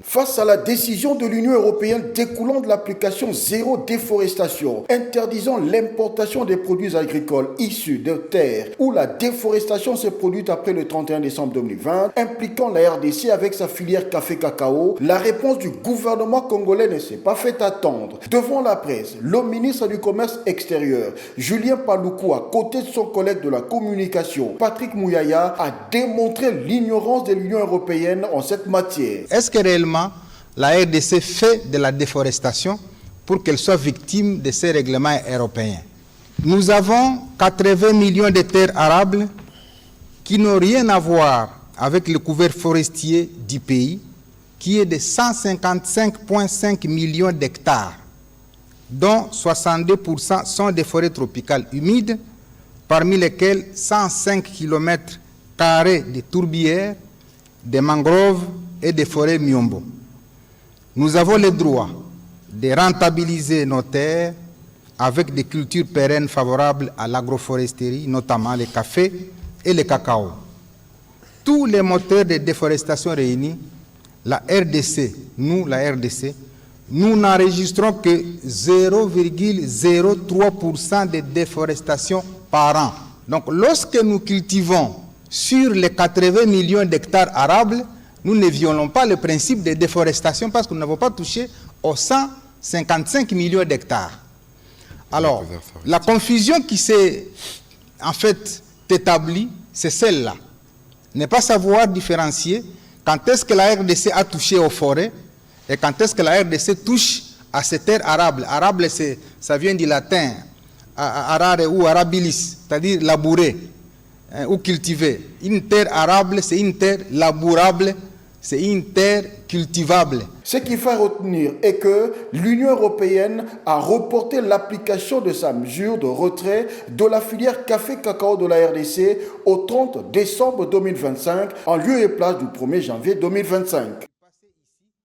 Face à la décision de l'Union européenne découlant de l'application zéro déforestation, interdisant l'importation des produits agricoles issus de terres où la déforestation s'est produite après le 31 décembre 2020, impliquant la RDC avec sa filière café-cacao, la réponse du gouvernement congolais ne s'est pas fait attendre. Devant la presse, le ministre du Commerce extérieur, Julien Paluku, à côté de son collègue de la communication, Patrick Mouyaya, a démontré l'ignorance de l'Union européenne en cette matière. Est-ce que réellement la RDC fait de la déforestation pour qu'elle soit victime de ces règlements européens? Nous avons 80 millions de terres arables qui n'ont rien à voir avec le couvert forestier du pays, qui est de 155,5 millions d'hectares, dont 62% sont des forêts tropicales humides, parmi lesquelles 105 km² de tourbières, des mangroves et des forêts miombo. Nous avons le droit de rentabiliser nos terres avec des cultures pérennes favorables à l'agroforesterie, notamment le café et le cacao. Tous les moteurs de déforestation réunis, la RDC, nous n'enregistrons que 0,03% de déforestation par an. Donc lorsque nous cultivons sur les 80 millions d'hectares arables, nous ne violons pas le principe de déforestation parce que nous n'avons pas touché aux 155 millions d'hectares. Alors, la confusion qui s'est en fait établie, c'est celle-là. Ne pas savoir différencier quand est-ce que la RDC a touché aux forêts et quand est-ce que la RDC touche à ces terres arables. Arable, ça vient du latin, arare ou arabilis, c'est-à-dire labourer ou cultiver. Une terre arable, c'est une terre labourable, c'est une terre cultivable. Ce qu'il faut retenir est que l'Union européenne a reporté l'application de sa mesure de retrait de la filière café-cacao de la RDC au 30 décembre 2025 en lieu et place du 1er janvier 2025.